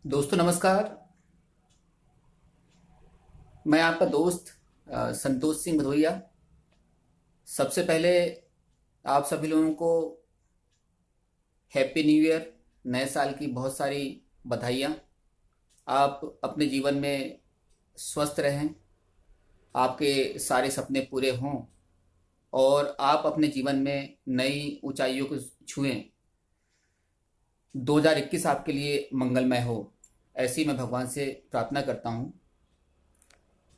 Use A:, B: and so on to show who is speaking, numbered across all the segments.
A: दोस्तों नमस्कार। मैं आपका दोस्त संतोष सिंह भदौरिया। सबसे पहले आप सभी लोगों को हैप्पी न्यू ईयर, नए साल की बहुत सारी बधाइयाँ। आप अपने जीवन में स्वस्थ रहें, आपके सारे सपने पूरे हों और आप अपने जीवन में नई ऊंचाइयों को छुएं। 2021 आपके लिए मंगलमय हो, ऐसी मैं भगवान से प्रार्थना करता हूँ।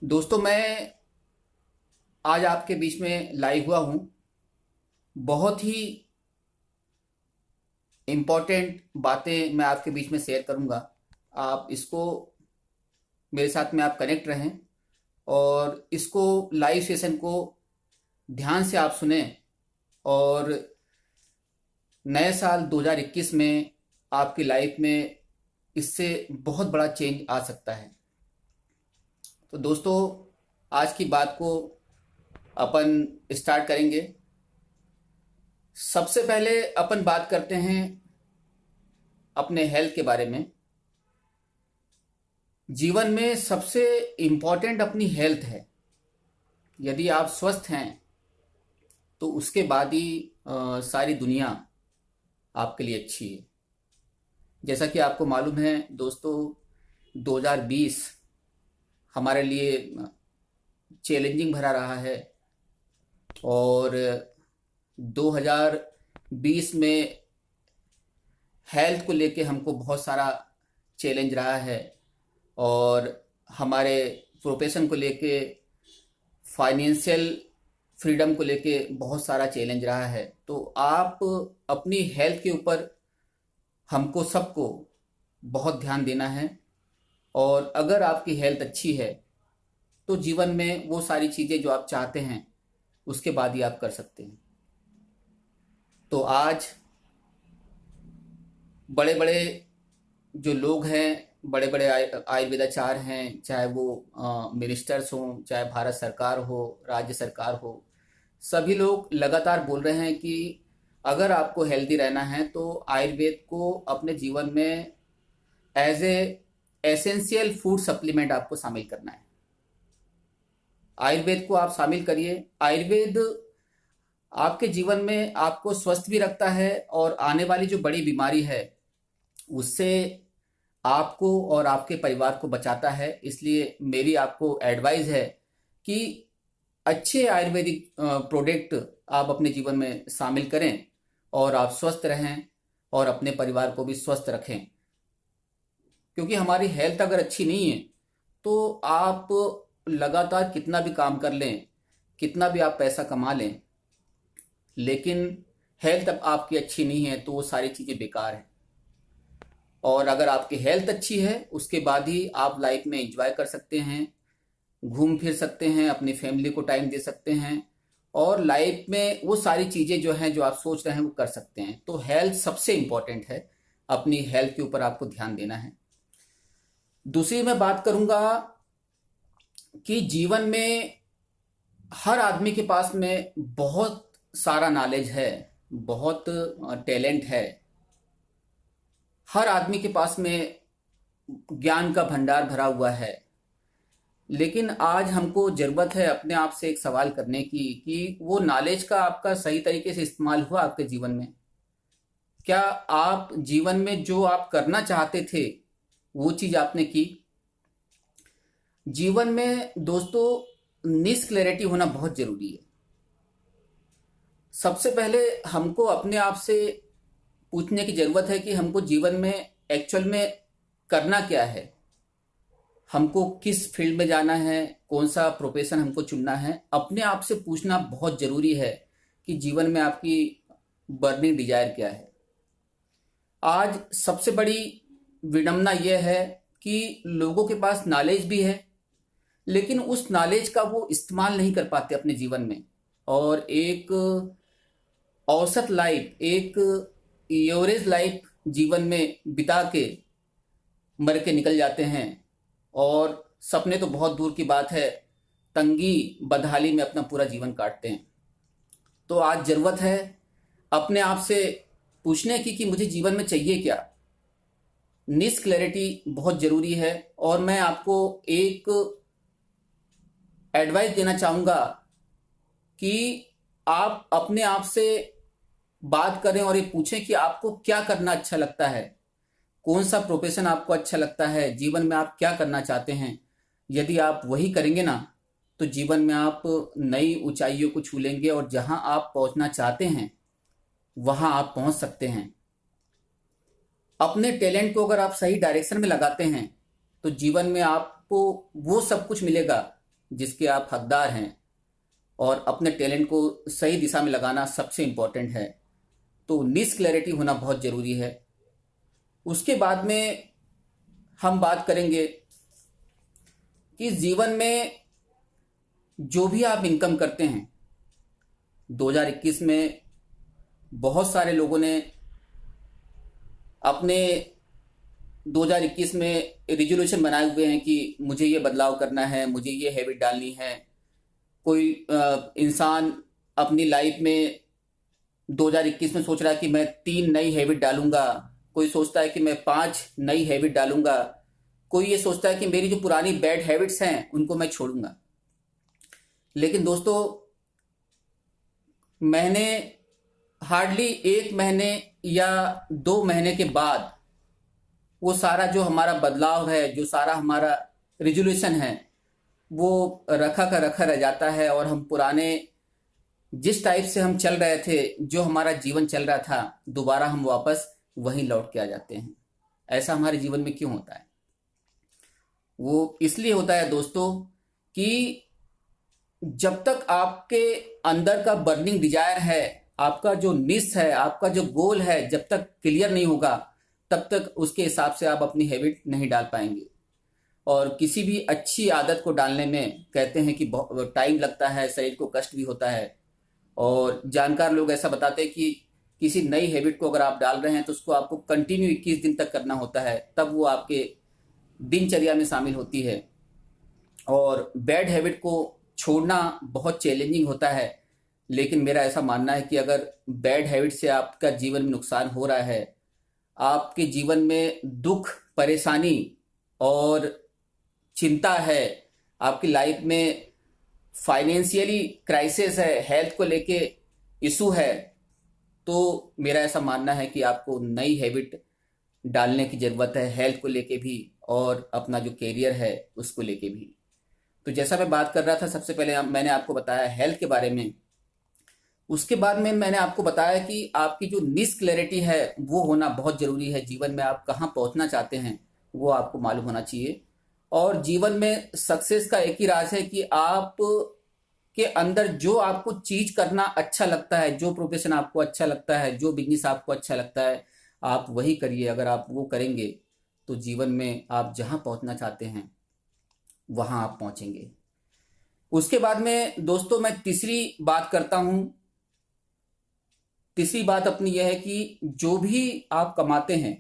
A: दोस्तों, मैं आज आपके बीच में लाइव हुआ हूँ। बहुत ही इम्पोर्टेंट बातें मैं आपके बीच में शेयर करूँगा। आप इसको मेरे साथ में आप कनेक्ट रहें और इसको लाइव सेशन को ध्यान से आप सुने और नए साल 2021 में आपकी लाइफ में इससे बहुत बड़ा चेंज आ सकता है। तो दोस्तों, आज की बात को अपन स्टार्ट करेंगे। सबसे पहले अपन बात करते हैं अपने हेल्थ के बारे में। जीवन में सबसे इम्पोर्टेंट अपनी हेल्थ है। यदि आप स्वस्थ हैं तो उसके बाद ही सारी दुनिया आपके लिए अच्छी है। जैसा कि आपको मालूम है दोस्तों, 2020 हमारे लिए चैलेंजिंग भरा रहा है और 2020 में हेल्थ को लेके हमको बहुत सारा चैलेंज रहा है और हमारे प्रोफेशन को लेके, फाइनेंशियल फ्रीडम को लेके बहुत सारा चैलेंज रहा है। तो आप अपनी हेल्थ के ऊपर हमको सबको बहुत ध्यान देना है और अगर आपकी हेल्थ अच्छी है तो जीवन में वो सारी चीज़ें जो आप चाहते हैं उसके बाद ही आप कर सकते हैं। तो आज बड़े बड़े जो लोग हैं, बड़े बड़े आयुर्वेदाचार्य हैं, चाहे वो मिनिस्टर्स हों, चाहे भारत सरकार हो, राज्य सरकार हो, सभी लोग लगातार बोल रहे हैं कि अगर आपको हेल्दी रहना है तो आयुर्वेद को अपने जीवन में as a essential food supplement आपको शामिल करना है। आयुर्वेद को आप शामिल करिए। आयुर्वेद आपके जीवन में आपको स्वस्थ भी रखता है और आने वाली जो बड़ी बीमारी है उससे आपको और आपके परिवार को बचाता है। इसलिए मेरी आपको एडवाइस है कि अच्छे आयुर्वेदिक प्रोडक्ट आप अपने जीवन में शामिल करें और आप स्वस्थ रहें और अपने परिवार को भी स्वस्थ रखें। क्योंकि हमारी हेल्थ अगर अच्छी नहीं है तो आप लगातार कितना भी काम कर लें, कितना भी आप पैसा कमा लें, लेकिन हेल्थ अब आपकी अच्छी नहीं है तो वो सारी चीज़ें बेकार हैं। और अगर आपकी हेल्थ अच्छी है उसके बाद ही आप लाइफ में एंजॉय कर सकते हैं, घूम फिर सकते हैं, अपनी फैमिली को टाइम दे सकते हैं और लाइफ में वो सारी चीज़ें जो हैं, जो आप सोच रहे हैं, वो कर सकते हैं। तो हेल्थ सबसे इम्पोर्टेंट है। अपनी हेल्थ के ऊपर आपको ध्यान देना है। दूसरी मैं बात करूंगा कि जीवन में हर आदमी के पास में बहुत सारा नॉलेज है, बहुत टैलेंट है। हर आदमी के पास में ज्ञान का भंडार भरा हुआ है। लेकिन आज हमको जरूरत है अपने आप से एक सवाल करने की कि वो नॉलेज का आपका सही तरीके से इस्तेमाल हुआ आपके जीवन में? क्या आप जीवन में जो आप करना चाहते थे वो चीज आपने की? जीवन में दोस्तों निस क्लैरिटी होना बहुत जरूरी है। सबसे पहले हमको अपने आप से पूछने की जरूरत है कि हमको जीवन में एक्चुअल में करना क्या है, हमको किस फील्ड में जाना है, कौन सा प्रोफेशन हमको चुनना है। अपने आप से पूछना बहुत जरूरी है कि जीवन में आपकी बर्निंग डिजायर क्या है। आज सबसे बड़ी विडंबना यह है कि लोगों के पास नॉलेज भी है लेकिन उस नॉलेज का वो इस्तेमाल नहीं कर पाते अपने जीवन में और एक औसत लाइफ, एक एवरेज लाइफ जीवन में बिता के मर के निकल जाते हैं और सपने तो बहुत दूर की बात है, तंगी बदहाली में अपना पूरा जीवन काटते हैं। तो आज जरूरत है अपने आप से पूछने की कि मुझे जीवन में चाहिए क्या। निस क्लैरिटी बहुत जरूरी है। और मैं आपको एक एडवाइस देना चाहूंगा कि आप अपने आप से बात करें और ये पूछें कि आपको क्या करना अच्छा लगता है, कौन सा प्रोफेशन आपको अच्छा लगता है, जीवन में आप क्या करना चाहते हैं। यदि आप वही करेंगे ना, तो जीवन में आप नई ऊंचाइयों को छू लेंगे और जहां आप पहुंचना चाहते हैं वहां आप पहुंच सकते हैं। अपने टैलेंट को अगर आप सही डायरेक्शन में लगाते हैं तो जीवन में आपको वो सब कुछ मिलेगा जिसके आप हकदार हैं। और अपने टैलेंट को सही दिशा में लगाना सबसे इंपॉर्टेंट है। तो निस क्लैरिटी होना बहुत जरूरी है। उसके बाद में हम बात करेंगे कि जीवन में जो भी आप इनकम करते हैं, 2021 में बहुत सारे लोगों ने अपने 2021 में रिजोल्यूशन बनाए हुए हैं कि मुझे ये बदलाव करना है, मुझे ये हैबिट डालनी है। कोई इंसान अपनी लाइफ में 2021 में सोच रहा है कि मैं 3 नई हैबिट डालूंगा, कोई सोचता है कि मैं 5 नई हैबिट डालूंगा, कोई ये सोचता है कि मेरी जो पुरानी बैड हैबिट्स हैं उनको मैं छोड़ूंगा। लेकिन दोस्तों, मैंने हार्डली 1 महीने या 2 महीने के बाद वो सारा जो हमारा बदलाव है, जो सारा हमारा रिजोल्यूशन है, वो रखा का रखा रह जाता है और हम पुराने जिस टाइप से हम चल रहे थे, जो हमारा जीवन चल रहा था, दोबारा हम वापस वहीं लौट के आ जाते हैं। ऐसा हमारे जीवन में क्यों होता है? वो इसलिए होता है दोस्तों कि जब तक आपके अंदर का बर्निंग डिजायर है, आपका जो निस है, आपका जो गोल है, जब तक क्लियर नहीं होगा तब तक उसके हिसाब से आप अपनी हैबिट नहीं डाल पाएंगे। और किसी भी अच्छी आदत को डालने में कहते हैं कि बहुत टाइम लगता है, शरीर को कष्ट भी होता है। और जानकार लोग ऐसा बताते हैं कि किसी नई हैबिट को अगर आप डाल रहे हैं तो उसको आपको कंटिन्यू 21 दिन तक करना होता है, तब वो आपके दिनचर्या में शामिल होती है। और बैड हैबिट को छोड़ना बहुत चैलेंजिंग होता है। लेकिन मेरा ऐसा मानना है कि अगर बैड हैबिट से आपका जीवन में नुकसान हो रहा है, आपके जीवन में दुख, परेशानी और चिंता है, आपकी लाइफ में फाइनेंशियली क्राइसिस है, हेल्थ को लेके इशू है, तो मेरा ऐसा मानना है कि आपको नई हैबिट डालने की ज़रूरत है, हेल्थ को लेके भी और अपना जो कैरियर है उसको लेके भी। तो जैसा मैं बात कर रहा था, सबसे पहले मैंने आपको बताया हेल्थ के बारे में। उसके बाद में मैंने आपको बताया कि आपकी जो निस क्लैरिटी है वो होना बहुत ज़रूरी है। जीवन में आप कहाँ पहुँचना चाहते हैं वो आपको मालूम होना चाहिए। और जीवन में सक्सेस का एक ही राज है कि आप के अंदर जो आपको चीज करना अच्छा लगता है, जो प्रोफेशन आपको अच्छा लगता है, जो बिजनेस आपको अच्छा लगता है, आप वही करिए। अगर आप वो करेंगे तो जीवन में आप जहां पहुंचना चाहते हैं वहां आप पहुंचेंगे। उसके बाद में दोस्तों मैं तीसरी बात करता हूं। तीसरी बात अपनी यह है कि जो भी आप कमाते हैं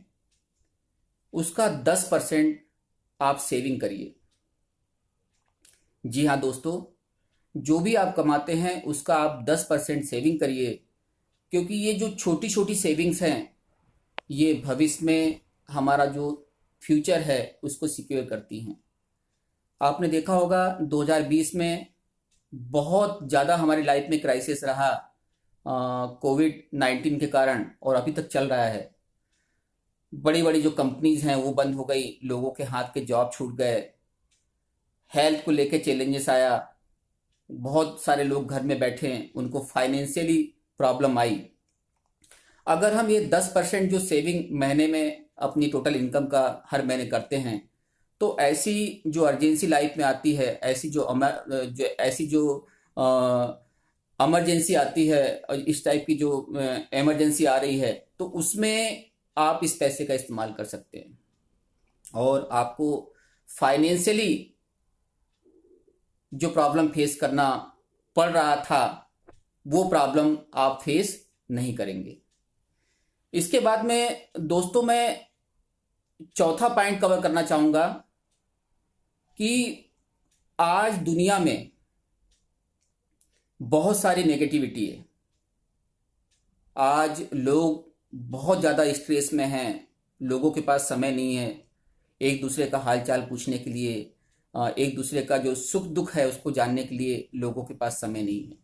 A: उसका 10% आप सेविंग करिए। जी हाँ दोस्तों, जो भी आप कमाते हैं उसका आप 10% सेविंग करिए, क्योंकि ये जो छोटी छोटी सेविंग्स हैं ये भविष्य में हमारा जो फ्यूचर है उसको सिक्योर करती हैं। आपने देखा होगा 2020 में बहुत ज़्यादा हमारी लाइफ में क्राइसिस रहा कोविड-19 के कारण, और अभी तक चल रहा है। बड़ी बड़ी जो कंपनीज हैं वो बंद हो गई, लोगों के हाथ के जॉब छूट गए, हेल्थ को लेके चैलेंजेस आया, बहुत सारे लोग घर में बैठे हैं, उनको फाइनेंशियली प्रॉब्लम आई। अगर हम ये 10% जो सेविंग महीने में अपनी टोटल इनकम का हर महीने करते हैं, तो ऐसी जो अर्जेंसी लाइफ में आती है, ऐसी जो इमरजेंसी आती है, और इस टाइप की जो इमरजेंसी आ रही है, तो उसमें आप इस पैसे का इस्तेमाल कर सकते हैं और आपको फाइनेंशियली जो प्रॉब्लम फेस करना पड़ रहा था वो प्रॉब्लम आप फेस नहीं करेंगे। इसके बाद में दोस्तों मैं चौथा पॉइंट कवर करना चाहूंगा कि आज दुनिया में बहुत सारी नेगेटिविटी है। आज लोग बहुत ज़्यादा स्ट्रेस में हैं, लोगों के पास समय नहीं है एक दूसरे का हालचाल पूछने के लिए, एक दूसरे का जो सुख दुख है उसको जानने के लिए लोगों के पास समय नहीं है।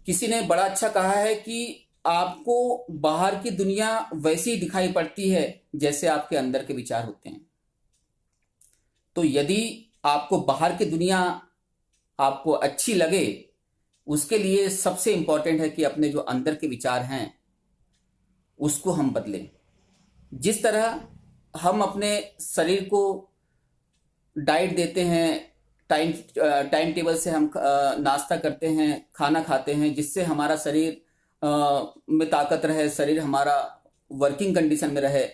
A: किसी ने बड़ा अच्छा कहा है कि आपको बाहर की दुनिया वैसी ही दिखाई पड़ती है जैसे आपके अंदर के विचार होते हैं। तो यदि आपको बाहर की दुनिया आपको अच्छी लगे, उसके लिए सबसे इंपॉर्टेंट है कि अपने जो अंदर के विचार हैं उसको हम बदलें। जिस तरह हम अपने शरीर को डाइट देते हैं, टाइम टाइम टेबल से हम नाश्ता करते हैं, खाना खाते हैं, जिससे हमारा शरीर में ताकत रहे, शरीर हमारा वर्किंग कंडीशन में रहे,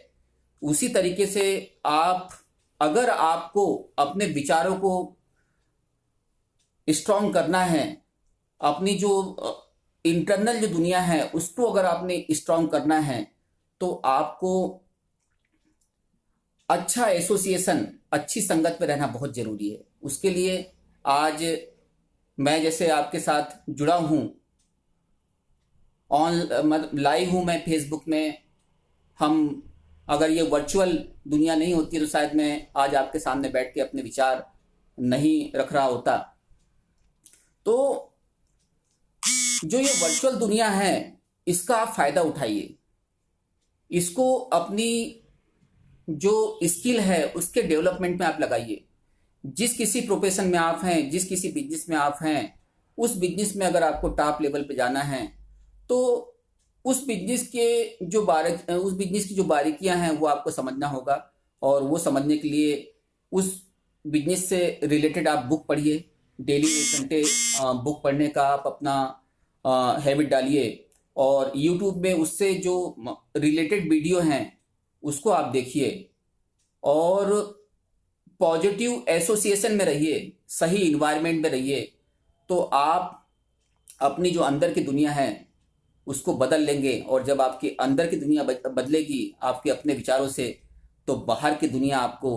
A: उसी तरीके से आप अगर आपको अपने विचारों को स्ट्रॉन्ग करना है, अपनी जो इंटरनल जो दुनिया है उसको अगर आपने स्ट्रॉन्ग करना है, तो आपको अच्छा एसोसिएशन, अच्छी संगत में रहना बहुत जरूरी है। उसके लिए आज मैं जैसे आपके साथ जुड़ा हूं, लाइव हूं मैं फेसबुक में। हम अगर ये वर्चुअल दुनिया नहीं होती तो शायद मैं आज आपके सामने बैठ के अपने विचार नहीं रख रहा होता। तो जो ये वर्चुअल दुनिया है इसका आप फायदा उठाइए, इसको अपनी जो स्किल है उसके डेवलपमेंट में आप लगाइए। जिस किसी प्रोफेशन में आप हैं, जिस किसी बिजनेस में आप हैं, उस बिजनेस में अगर आपको टॉप लेवल पे जाना है तो उस बिजनेस की जो बारीकियां हैं वो आपको समझना होगा। और वो समझने के लिए उस बिजनेस से रिलेटेड आप बुक पढ़िए। डेली 1 घंटे बुक पढ़ने का आप अपना हैबिट डालिए, और यूट्यूब में उससे जो रिलेटेड वीडियो हैं उसको आप देखिए, और पॉजिटिव एसोसिएशन में रहिए, सही इन्वायरमेंट में रहिए, तो आप अपनी जो अंदर की दुनिया है उसको बदल लेंगे। और जब आपकी अंदर की दुनिया बदलेगी आपके अपने विचारों से, तो बाहर की दुनिया आपको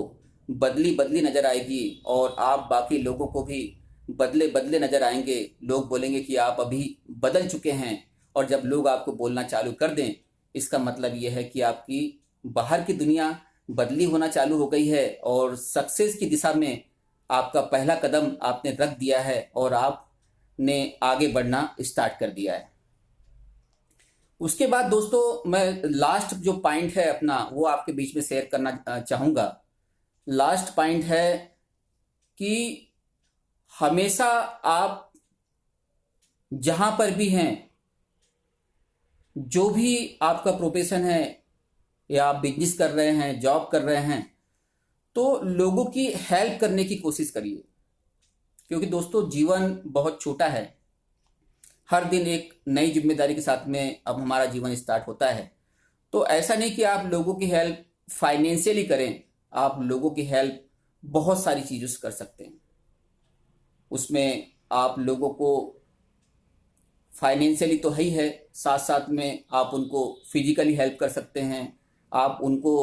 A: बदली बदली नजर आएगी और आप बाकी लोगों को भी बदले बदले नजर आएंगे। लोग बोलेंगे कि आप अभी बदल चुके हैं। और जब लोग आपको बोलना चालू कर दें, इसका मतलब यह है कि आपकी बाहर की दुनिया बदली होना चालू हो गई है और सक्सेस की दिशा में आपका पहला कदम आपने रख दिया है और आपने आगे बढ़ना स्टार्ट कर दिया है। उसके बाद दोस्तों मैं लास्ट जो पॉइंट है अपना वो आपके बीच में शेयर करना चाहूंगा। लास्ट पॉइंट है कि हमेशा आप जहां पर भी हैं, जो भी आपका प्रोफेशन है, या आप बिजनेस कर रहे हैं, जॉब कर रहे हैं, तो लोगों की हेल्प करने की कोशिश करिए। क्योंकि दोस्तों जीवन बहुत छोटा है, हर दिन एक नई जिम्मेदारी के साथ में अब हमारा जीवन स्टार्ट होता है। तो ऐसा नहीं कि आप लोगों की हेल्प फाइनेंशियली करें, आप लोगों की हेल्प बहुत सारी चीज़ों से कर सकते हैं। उसमें आप लोगों को फाइनेंशियली तो है, साथ साथ में आप उनको फिजिकली हेल्प कर सकते हैं, आप उनको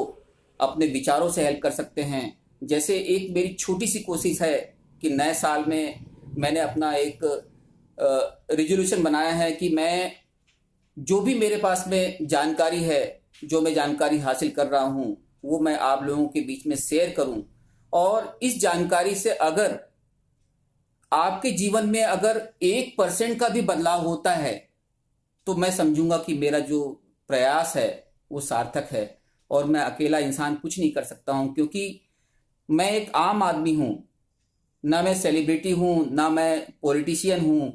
A: अपने विचारों से हेल्प कर सकते हैं। जैसे एक मेरी छोटी सी कोशिश है कि नए साल में मैंने अपना एक रिजोल्यूशन बनाया है कि मैं जो भी मेरे पास में जानकारी है, जो मैं जानकारी हासिल कर रहा हूं, वो मैं आप लोगों के बीच में शेयर करूं। और इस जानकारी से अगर आपके जीवन में अगर 1% का भी बदलाव होता है, तो मैं समझूंगा कि मेरा जो प्रयास है वो सार्थक है। और मैं अकेला इंसान कुछ नहीं कर सकता हूं, क्योंकि मैं एक आम आदमी हूं, ना मैं सेलिब्रिटी हूं, ना मैं पॉलिटिशियन हूं,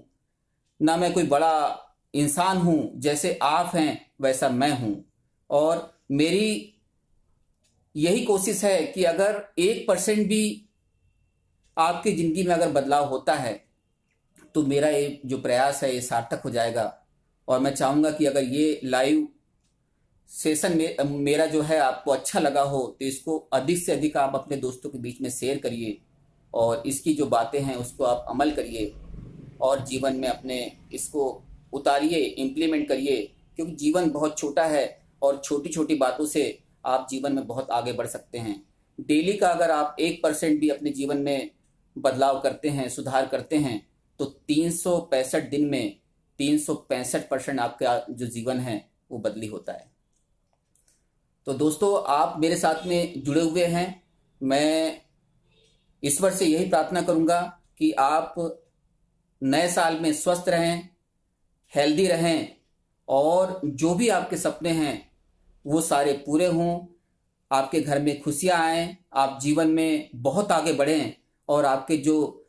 A: ना मैं कोई बड़ा इंसान हूं। जैसे आप हैं वैसा मैं हूं। और मेरी यही कोशिश है कि अगर 1% भी आपकी जिंदगी में अगर बदलाव होता है, तो मेरा ये जो प्रयास है ये सार्थक हो जाएगा। और मैं चाहूंगा कि अगर ये लाइव सेशन में मेरा जो है आपको अच्छा लगा हो, तो इसको अधिक से अधिक आप अपने दोस्तों के बीच में शेयर करिए, और इसकी जो बातें हैं उसको आप अमल करिए और जीवन में अपने इसको उतारिए, इम्प्लीमेंट करिए। क्योंकि जीवन बहुत छोटा है और छोटी छोटी बातों से आप जीवन में बहुत आगे बढ़ सकते हैं। डेली का अगर आप 1% भी अपने जीवन में बदलाव करते हैं, सुधार करते हैं, तो 365 दिन में 365% आपका जो जीवन है वो बदली होता है। तो दोस्तों, आप मेरे साथ में जुड़े हुए हैं। मैं ईश्वर से यही प्रार्थना करूंगा कि आप नए साल में स्वस्थ रहें, हेल्दी रहें, और जो भी आपके सपने हैं वो सारे पूरे हों। आपके घर में खुशियां आएं, आप जीवन में बहुत आगे बढ़ें, और आपके जो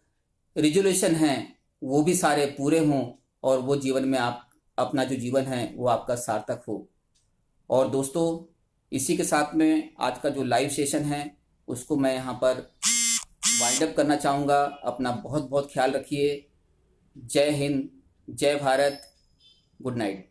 A: रिजोल्यूशन हैं वो भी सारे पूरे हों, और वो जीवन में आप अपना जो जीवन है वो आपका सार्थक हो। और दोस्तों, इसी के साथ में आज का जो लाइव सेशन है उसको मैं यहाँ पर वाइंड अप करना चाहूँगा। अपना बहुत बहुत ख्याल रखिए। जय हिंद, जय भारत, गुड नाइट।